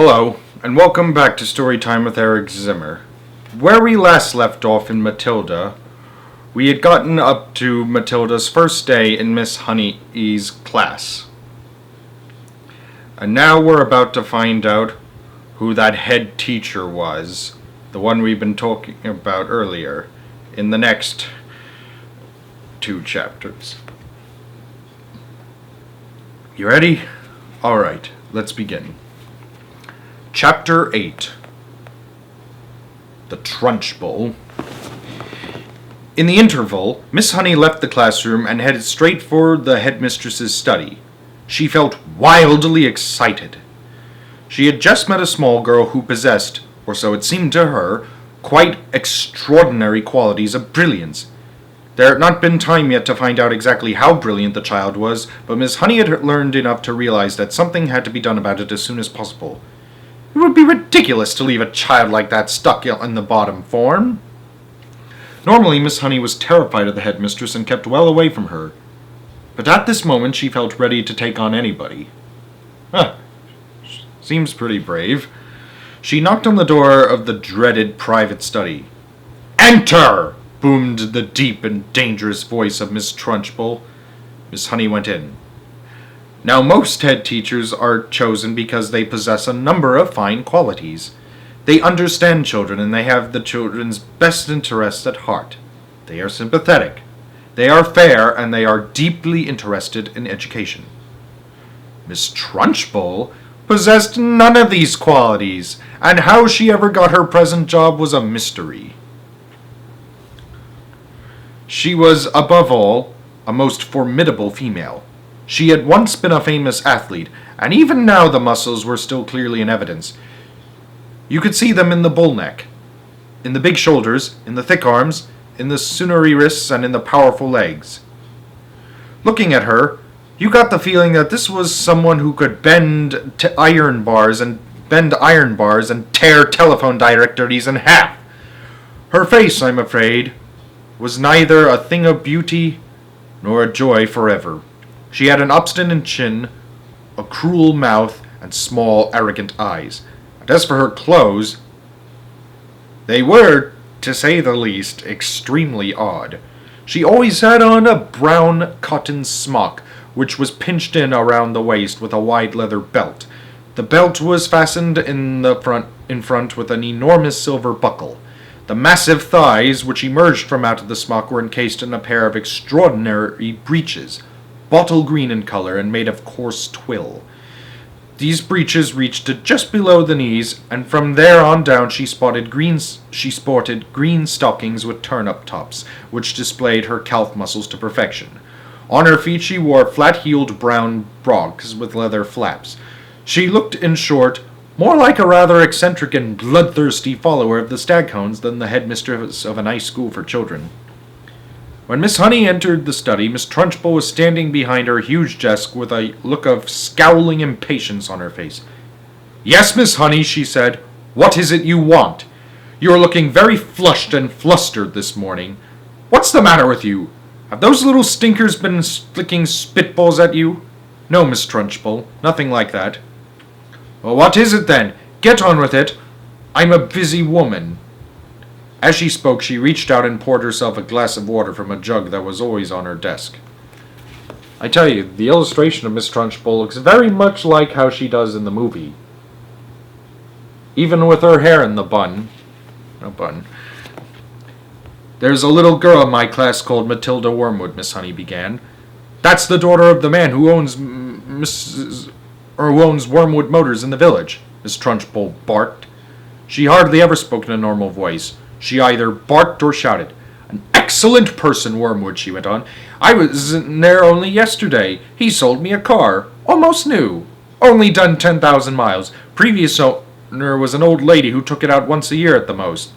Hello, and welcome back to Storytime with Eric Zimmer. Where we last left off in Matilda, we had gotten up to Matilda's first day in Miss Honey's class. And now we're about to find out who that head teacher was, the one we've been talking about earlier, in the next 2 chapters. You ready? Alright, let's begin. Chapter 8. The Trunchbull. In the interval, Miss Honey left the classroom and headed straight for the headmistress's study. She felt wildly excited. She had just met a small girl who possessed, or so it seemed to her, quite extraordinary qualities of brilliance. There had not been time yet to find out exactly how brilliant the child was, but Miss Honey had learned enough to realize that something had to be done about it as soon as possible. It would be ridiculous to leave a child like that stuck in the bottom form. Normally, Miss Honey was terrified of the headmistress and kept well away from her. But at this moment, she felt ready to take on anybody. Seems pretty brave. She knocked on the door of the dreaded private study. "Enter!" boomed the deep and dangerous voice of Miss Trunchbull. Miss Honey went in. Now, most head teachers are chosen because they possess a number of fine qualities. They understand children and they have the children's best interests at heart. They are sympathetic. They are fair and they are deeply interested in education. Miss Trunchbull possessed none of these qualities, and how she ever got her present job was a mystery. She was, above all, a most formidable female. She had once been a famous athlete, and even now the muscles were still clearly in evidence. You could see them in the bull neck, in the big shoulders, in the thick arms, in the sinewy wrists, and in the powerful legs. Looking at her, you got the feeling that this was someone who could bend iron bars and tear telephone directories in half. Her face, I'm afraid, was neither a thing of beauty nor a joy forever. She had an obstinate chin, a cruel mouth, and small, arrogant eyes. And as for her clothes, they were, to say the least, extremely odd. She always had on a brown cotton smock, which was pinched in around the waist with a wide leather belt. The belt was fastened in front with an enormous silver buckle. The massive thighs, which emerged from out of the smock, were encased in a pair of extraordinary breeches, bottle green in color and made of coarse twill. These breeches reached to just below the knees, and from there on down she sported green stockings with turnip tops, which displayed her calf muscles to perfection. On her feet she wore flat-heeled brown brogues with leather flaps. She looked, in short, more like a rather eccentric and bloodthirsty follower of the Staghounds than the headmistress of a nice school for children. When Miss Honey entered the study, Miss Trunchbull was standing behind her huge desk with a look of scowling impatience on her face. "Yes, Miss Honey," she said. "What is it you want? You are looking very flushed and flustered this morning. What's the matter with you? Have those little stinkers been flicking spitballs at you?" "No, Miss Trunchbull, nothing like that." "Well, what is it then? Get on with it. I'm a busy woman." As she spoke, she reached out and poured herself a glass of water from a jug that was always on her desk. I tell you, the illustration of Miss Trunchbull looks very much like how she does in the movie. Even with her hair in the bun. No bun. "There's a little girl in my class called Matilda Wormwood," Miss Honey began. "That's the daughter of the man who owns owns Wormwood Motors in the village," Miss Trunchbull barked. She hardly ever spoke in a normal voice. She either barked or shouted. "An excellent person, Wormwood," she went on. "I was in there only yesterday. He sold me a car. Almost new. Only done 10,000 miles. Previous owner was an old lady who took it out once a year at the most.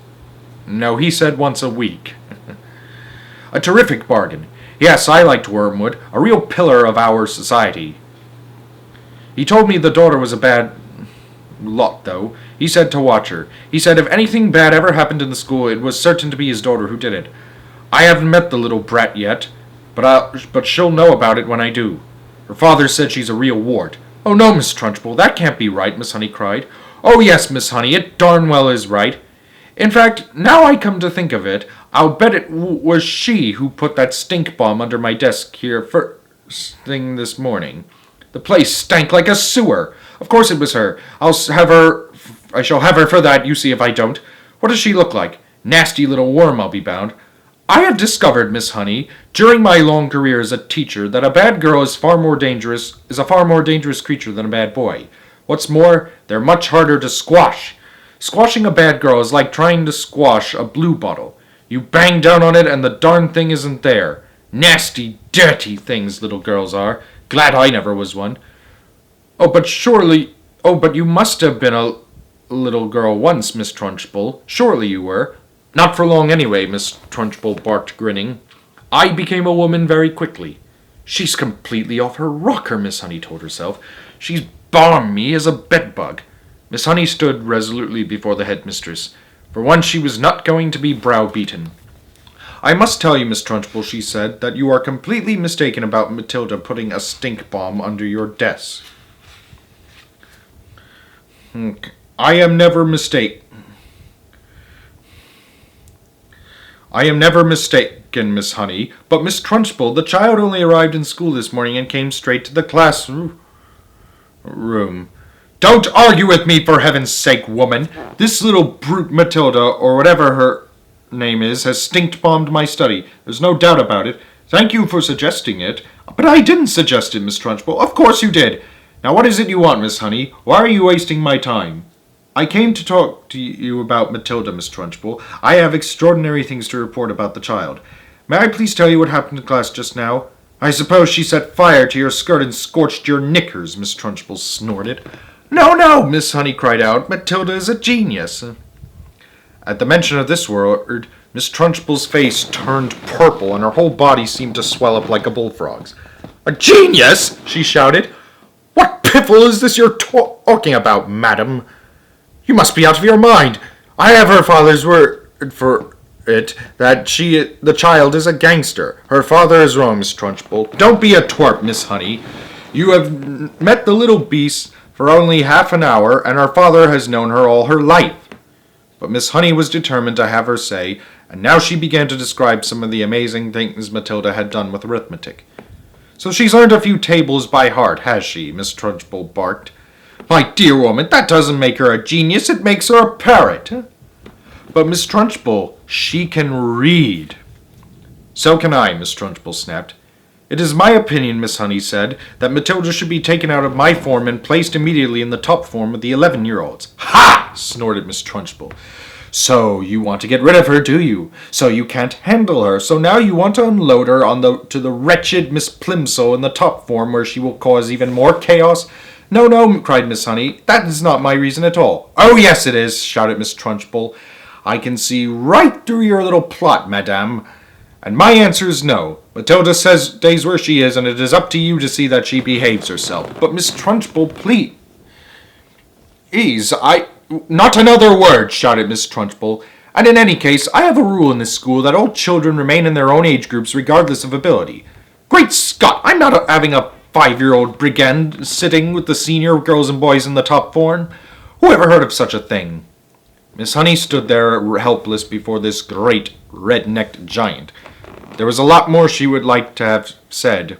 No, he said once a week. A terrific bargain. Yes, I liked Wormwood. A real pillar of our society. He told me the daughter was a bad lot, though. He said to watch her. He said if anything bad ever happened in the school, it was certain to be his daughter who did it. I haven't met the little brat yet, but she'll know about it when I do. Her father said she's a real wart. Oh, no, Miss Trunchbull, that can't be right, Miss Honey cried. Oh, yes, Miss Honey, it darn well is right. In fact, now I come to think of it, I'll bet it was she who put that stink bomb under my desk here first thing this morning. The place stank like a sewer. Of course it was her. I shall have her for that, you see if I don't. What does she look like? Nasty little worm, I'll be bound. I have discovered, Miss Honey, during my long career as a teacher, that a bad girl is a far more dangerous creature than a bad boy. What's more, they're much harder to squash. Squashing a bad girl is like trying to squash a blue bottle. You bang down on it and the darn thing isn't there. Nasty, dirty things little girls are. Glad I never was one. But you must have been a little girl once, Miss Trunchbull. Surely you were. Not for long anyway, Miss Trunchbull barked, grinning. I became a woman very quickly. She's completely off her rocker, Miss Honey told herself. She's bombed me as a bedbug. Miss Honey stood resolutely before the headmistress. For once she was not going to be browbeaten. I must tell you, Miss Trunchbull, she said, that you are completely mistaken about Matilda putting a stink bomb under your desk. I am never mistaken, Miss Honey, but Miss Trunchbull, the child only arrived in school this morning and came straight to the classroom. Don't argue with me, for heaven's sake, woman. This little brute Matilda, or whatever her name is, has stink-bombed my study. There's no doubt about it. Thank you for suggesting it. But I didn't suggest it, Miss Trunchbull. Of course you did. Now what is it you want, Miss Honey? Why are you wasting my time? I came to talk to you about Matilda, Miss Trunchbull. I have extraordinary things to report about the child. May I please tell you what happened in class just now? I suppose she set fire to your skirt and scorched your knickers, Miss Trunchbull snorted. No, Miss Honey cried out. Matilda is a genius. At the mention of this word, Miss Trunchbull's face turned purple and her whole body seemed to swell up like a bullfrog's. A genius? She shouted. What piffle is this you're talking about, madam? You must be out of your mind. I have her father's word for it that the child is a gangster. Her father is wrong, Miss Trunchbull. Don't be a twerp, Miss Honey. You have met the little beast for only half an hour, and her father has known her all her life. But Miss Honey was determined to have her say, and now she began to describe some of the amazing things Matilda had done with arithmetic. So she's learned a few tables by heart, has she? Miss Trunchbull barked. My dear woman, that doesn't make her a genius, it makes her a parrot. But Miss Trunchbull, she can read. So can I, Miss Trunchbull snapped. It is my opinion, Miss Honey said, that Matilda should be taken out of my form and placed immediately in the top form of the 11-year-olds. Ha! Snorted Miss Trunchbull. So you want to get rid of her, do you? So you can't handle her. So now you want to unload her to the wretched Miss Plimsoll in the top form where she will cause even more chaos? No, cried Miss Honey. That is not my reason at all. Oh, yes, it is, shouted Miss Trunchbull. I can see right through your little plot, madame. And my answer is no. Matilda stays where she is, and it is up to you to see that she behaves herself. But Miss Trunchbull, please. Not another word, shouted Miss Trunchbull. And in any case, I have a rule in this school that all children remain in their own age groups regardless of ability. Great Scott, I'm not having a 5-year-old brigand sitting with the senior girls and boys in the top form. Who ever heard of such a thing? Miss Honey stood there helpless before this great red-necked giant. There was a lot more she would like to have said,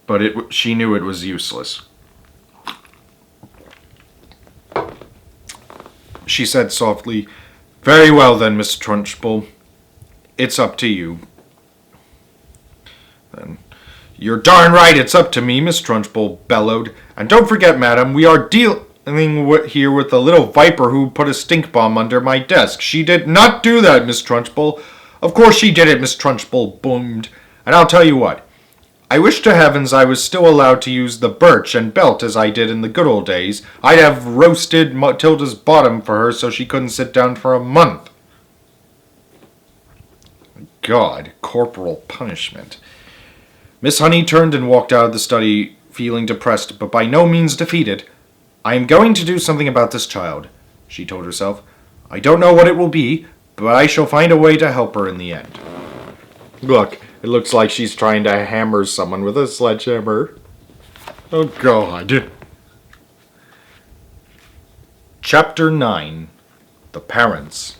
but she knew it was useless. She said softly, Very well then, Miss Trunchbull. It's up to you. Then, You're darn right it's up to me, Miss Trunchbull bellowed. And don't forget, madam, we are dealing here with the little viper who put a stink bomb under my desk. She did not do that, Miss Trunchbull. Of course she did it, Miss Trunchbull boomed. And I'll tell you what. I wish to heavens I was still allowed to use the birch and belt as I did in the good old days. I'd have roasted Matilda's bottom for her so she couldn't sit down for a month. God, corporal punishment. Miss Honey turned and walked out of the study, feeling depressed, but by no means defeated. I am going to do something about this child, she told herself. I don't know what it will be, but I shall find a way to help her in the end. Look, it looks like she's trying to hammer someone with a sledgehammer. Oh, God. Chapter 9. The Parents.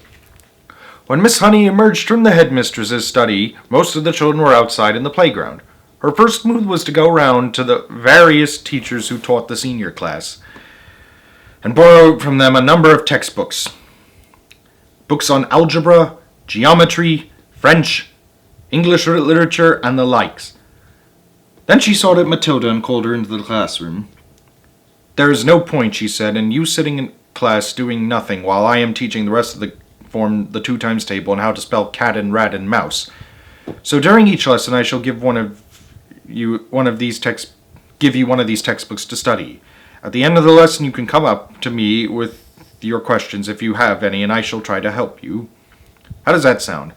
When Miss Honey emerged from the headmistress's study, most of the children were outside in the playground. Her first move was to go round to the various teachers who taught the senior class and borrow from them a number of textbooks. Books on algebra, geometry, French, English literature, and the likes. Then she sought out Matilda and called her into the classroom. "There is no point," she said, "in you sitting in class doing nothing while I am teaching the rest of the form the 2 times table and how to spell cat and rat and mouse. So during each lesson I shall give you one of these textbooks to study. At the end of the lesson you can come up to me with your questions if you have any, and I shall try to help you. How does that sound?"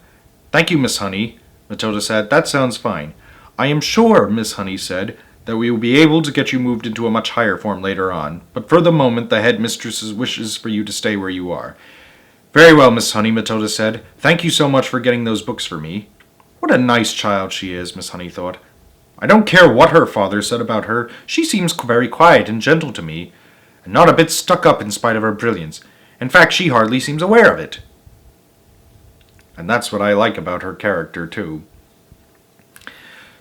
"Thank you, Miss Honey," Matilda said. "That sounds fine." "I am sure," Miss Honey said, "that we will be able to get you moved into a much higher form later on, but for the moment the headmistress wishes for you to stay where you are." "Very well, Miss Honey," Matilda said. "Thank you so much for getting those books for me." What a nice child she is, Miss Honey thought. I don't care what her father said about her. She seems very quiet and gentle to me, and not a bit stuck up in spite of her brilliance. In fact, she hardly seems aware of it. And that's what I like about her character, too.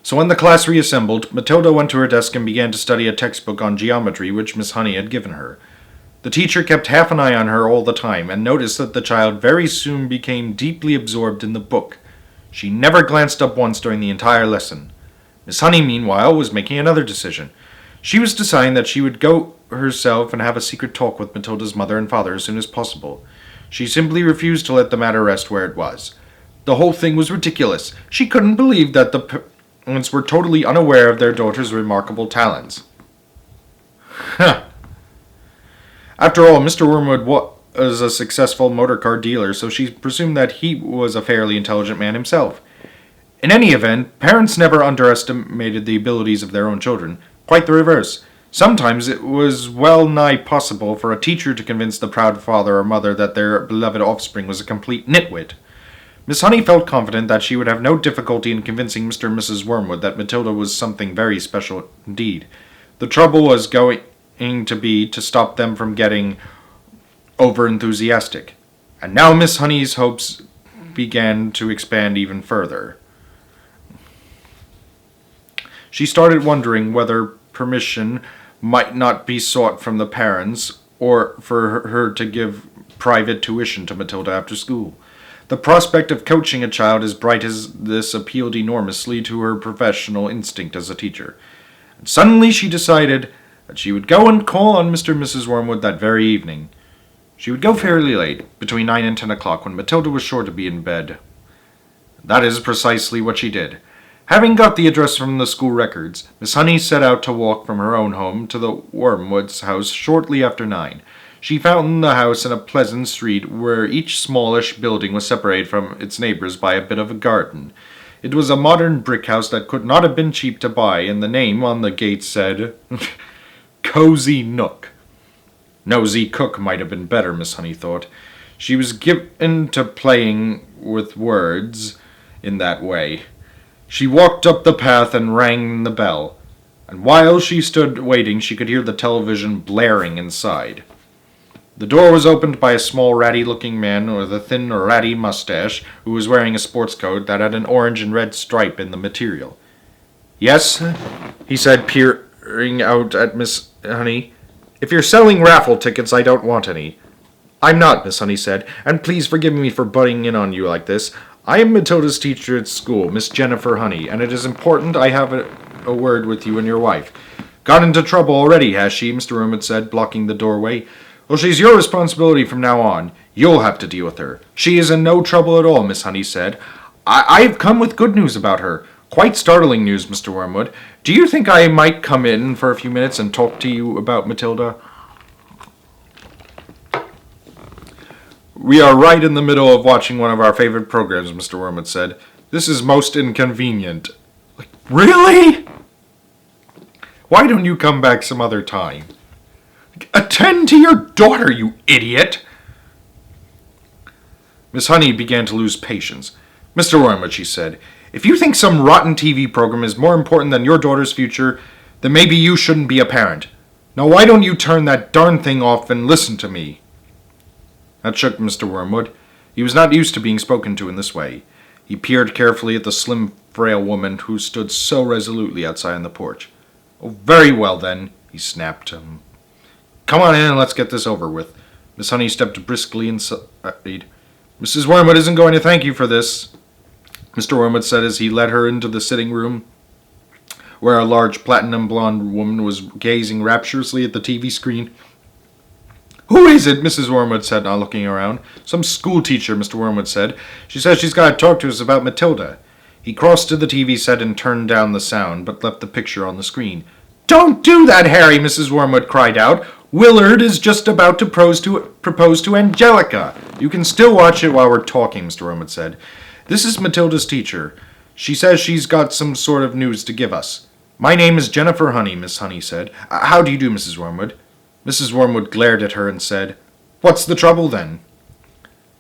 So when the class reassembled, Matilda went to her desk and began to study a textbook on geometry which Miss Honey had given her. The teacher kept half an eye on her all the time, and noticed that the child very soon became deeply absorbed in the book. She never glanced up once during the entire lesson. Miss Honey, meanwhile, was making another decision. She was deciding that she would go herself and have a secret talk with Matilda's mother and father as soon as possible. She simply refused to let the matter rest where it was. The whole thing was ridiculous. She couldn't believe that the parents were totally unaware of their daughter's remarkable talents. After all, Mr. Wormwood was a successful motor car dealer, so she presumed that he was a fairly intelligent man himself. In any event, parents never underestimated the abilities of their own children. Quite the reverse. Sometimes it was well nigh possible for a teacher to convince the proud father or mother that their beloved offspring was a complete nitwit. Miss Honey felt confident that she would have no difficulty in convincing Mr. and Mrs. Wormwood that Matilda was something very special indeed. The trouble was going to be to stop them from getting over-enthusiastic. And now Miss Honey's hopes began to expand even further. She started wondering whether permission might not be sought from the parents, or for her to give private tuition to Matilda after school. The prospect of coaching a child as bright as this appealed enormously to her professional instinct as a teacher. And suddenly she decided that she would go and call on Mr. and Mrs. Wormwood that very evening. She would go fairly late, between 9 and 10 o'clock, when Matilda was sure to be in bed. That is precisely what she did. Having got the address from the school records, Miss Honey set out to walk from her own home to the Wormwoods' house shortly after 9. She found the house in a pleasant street where each smallish building was separated from its neighbors by a bit of a garden. It was a modern brick house that could not have been cheap to buy, and the name on the gate said, Cozy Nook. Nosy Cook might have been better, Miss Honey thought. She was given to playing with words in that way. She walked up the path and rang the bell, and while she stood waiting she could hear the television blaring inside. The door was opened by a small ratty-looking man with a thin ratty mustache who was wearing a sports coat that had an orange and red stripe in the material. "Yes?" he said, peering out at Miss Honey. "If you're selling raffle tickets, I don't want any." "I'm not," Miss Honey said, "and please forgive me for butting in on you like this. I am Matilda's teacher at school, Miss Jennifer Honey, and it is important I have a word with you and your wife." "Got into trouble already, has she?" Mr. Wormwood said, blocking the doorway. "Well, she's your responsibility from now on. You'll have to deal with her." "She is in no trouble at all," Miss Honey said. I've come with good news about her. Quite startling news, Mr. Wormwood. Do you think I might come in for a few minutes and talk to you about Matilda?" "We are right in the middle of watching one of our favorite programs," Mr. Wormwood said. "This is most inconvenient." "Really?" "Why don't you come back some other time?" "Attend to your daughter, you idiot!" Miss Honey began to lose patience. "Mr. Wormwood," she said, "if you think some rotten TV program is more important than your daughter's future, then maybe you shouldn't be a parent. Now why don't you turn that darn thing off and listen to me?" That shook Mr. Wormwood. He was not used to being spoken to in this way. He peered carefully at the slim, frail woman who stood so resolutely outside on the porch. "Oh, very well, then," he snapped. "Come on in and let's get this over with." Miss Honey stepped briskly inside. "Mrs. Wormwood isn't going to thank you for this," Mr. Wormwood said as he led her into the sitting room, where a large platinum blonde woman was gazing rapturously at the TV screen. "Who is it?" Mrs. Wormwood said, not looking around. "Some school teacher," Mr. Wormwood said. "She says she's got to talk to us about Matilda." He crossed to the TV set and turned down the sound, but left the picture on the screen. "Don't do that, Harry!" Mrs. Wormwood cried out. "Willard is just about to propose to Angelica." "You can still watch it while we're talking," Mr. Wormwood said. "This is Matilda's teacher. She says she's got some sort of news to give us." "My name is Jennifer Honey," Miss Honey said. "How do you do, Mrs. Wormwood?" Mrs. Wormwood glared at her and said, "What's the trouble, then?"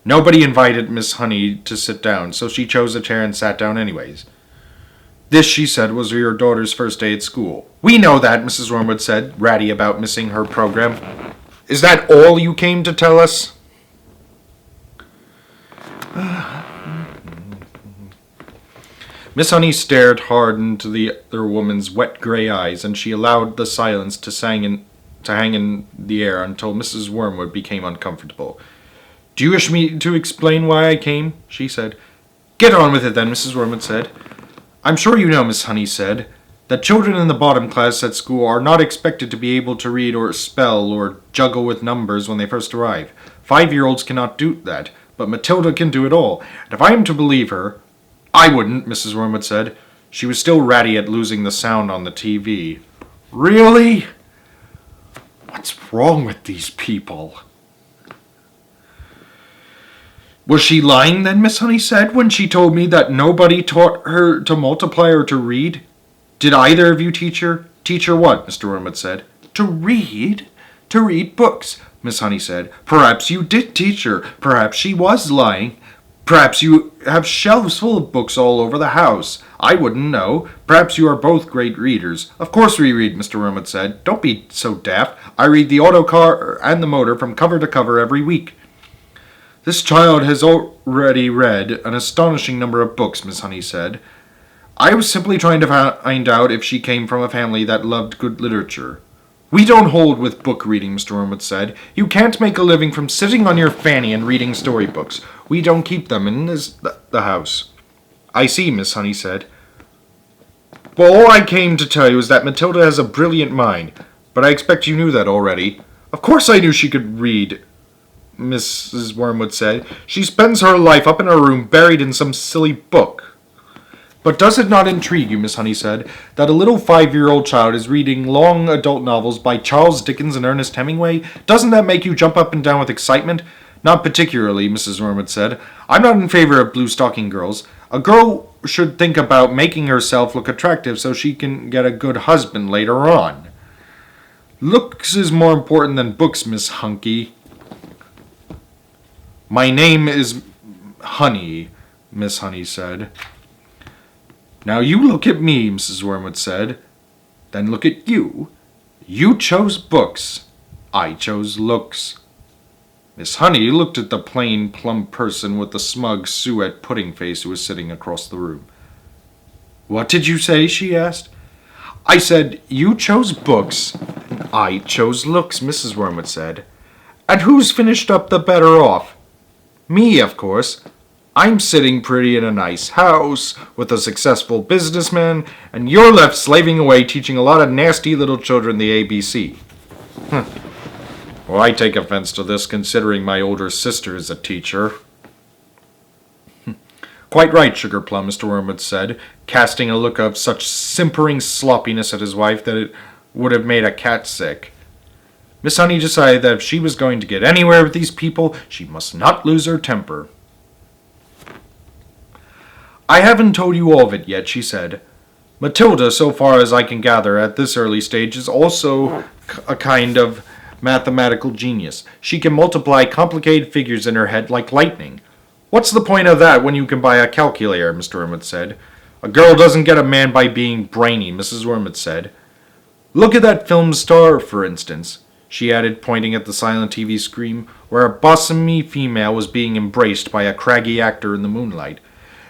Nobody invited Miss Honey to sit down, so she chose a chair and sat down anyways. "This," she said, "was your daughter's first day at school." "We know that," Mrs. Wormwood said, ratty about missing her program. "Is that all you came to tell us?" Miss Honey stared hard into the other woman's wet gray eyes, and she allowed the silence to hang in the air until Mrs. Wormwood became uncomfortable. "Do you wish me to explain why I came?" she said. "Get on with it, then," Mrs. Wormwood said. "I'm sure you know," Miss Honey said, "that children in the bottom class at school are not expected to be able to read or spell or juggle with numbers when they first arrive. 5-year-olds cannot do that, but Matilda can do it all, and if I am to believe her—" "I wouldn't," Mrs. Wormwood said. She was still ratty at losing the sound on the TV. "Really? What's wrong with these people?" "Was she lying then," Miss Honey said, "when she told me that nobody taught her to multiply or to read? Did either of you teach her?" "Teach her what?" Mr. Wormwood said. "To read? To read books," Miss Honey said. "Perhaps you did teach her. Perhaps she was lying. Perhaps you have shelves full of books all over the house. I wouldn't know. Perhaps you are both great readers." "Of course we read," Mr. Wormwood said. "Don't be so daft. I read the autocar and the motor from cover to cover every week." "This child has already read an astonishing number of books," Miss Honey said. "I was simply trying to find out if she came from a family that loved good literature." "We don't hold with book reading," Mr. Wormwood said. "You can't make a living from sitting on your fanny and reading storybooks. We don't keep them in the house." "I see," Miss Honey said. "Well, all I came to tell you is that Matilda has a brilliant mind, but I expect you knew that already." "Of course I knew she could read," Mrs. Wormwood said. "She spends her life up in her room buried in some silly book." "But does it not intrigue you," Miss Honey said, "that a little 5-year-old child is reading long adult novels by Charles Dickens and Ernest Hemingway? Doesn't that make you jump up and down with excitement?" "Not particularly," Mrs. Wormwood said. "I'm not in favor of blue-stocking girls. A girl should think about making herself look attractive so she can get a good husband later on. Looks is more important than books, Miss Hunky." "My name is Honey," Miss Honey said. "Now you look at me," Mrs. Wormwood said. "Then look at you. You chose books. I chose looks." Miss Honey looked at the plain, plump person with the smug suet pudding face who was sitting across the room. "What did you say?" she asked. "I said you chose books, and I chose looks," Mrs. Wormwood said. "And who's finished up the better off?" "Me, of course. I'm sitting pretty in a nice house with a successful businessman, and you're left slaving away teaching a lot of nasty little children the ABC. Well, I take offense to this, considering my older sister is a teacher." "Quite right, Sugar Plum," Mr. Wormwood said, casting a look of such simpering sloppiness at his wife that it would have made a cat sick. Miss Honey decided that if she was going to get anywhere with these people, she must not lose her temper. "I haven't told you all of it yet," she said. "Matilda, so far as I can gather at this early stage, is also a kind of mathematical genius. She can multiply complicated figures in her head like lightning." "What's the point of that when you can buy a calculator?" Mr. Wormwood said. "A girl doesn't get a man by being brainy," Mrs. Wormwood said. "Look at that film star, for instance. she added, pointing at the silent TV screen, where a bossomy female was being embraced by a craggy actor in the moonlight.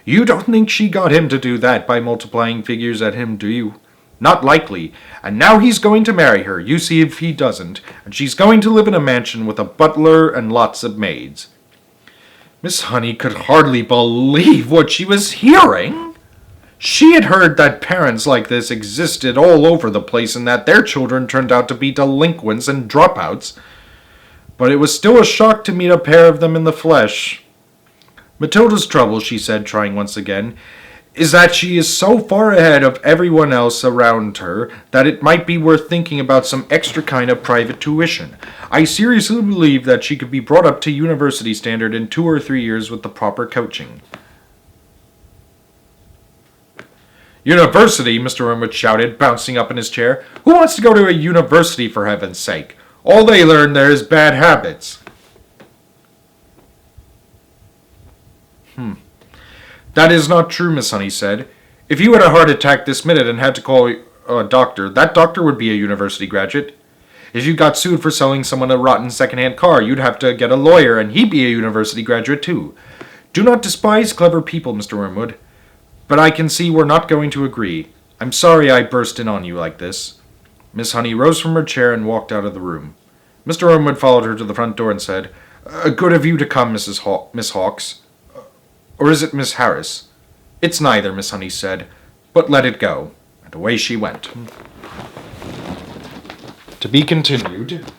You don't think she got him to do that by multiplying figures at him, do you? Not likely. And now he's going to marry her, you see if he doesn't, and she's going to live in a mansion with a butler and lots of maids. Miss Honey could hardly believe what she was hearing. She had heard that parents like this existed all over the place and that their children turned out to be delinquents and dropouts. But it was still a shock to meet a pair of them in the flesh. Matilda's trouble, she said, trying once again, is that she is so far ahead of everyone else around her that it might be worth thinking about some extra kind of private tuition. I seriously believe that she could be brought up to university standard in 2 or 3 years with the proper coaching. University, Mr. Wormwood shouted, bouncing up in his chair. Who wants to go to a university, for heaven's sake? All they learn there is bad habits. That is not true, Miss Honey said. If you had a heart attack this minute and had to call a doctor, that doctor would be a university graduate. If you got sued for selling someone a rotten second-hand car, you'd have to get a lawyer, and he'd be a university graduate too. Do not despise clever people, Mr. Wormwood. But I can see we're not going to agree. I'm sorry I burst in on you like this. Miss Honey rose from her chair and walked out of the room. Mr. Wormwood followed her to the front door and said, Good of you to come, Miss Hawkes. Or is it Miss Harris? It's neither, Miss Honey said, but let it go. And away she went. To be continued.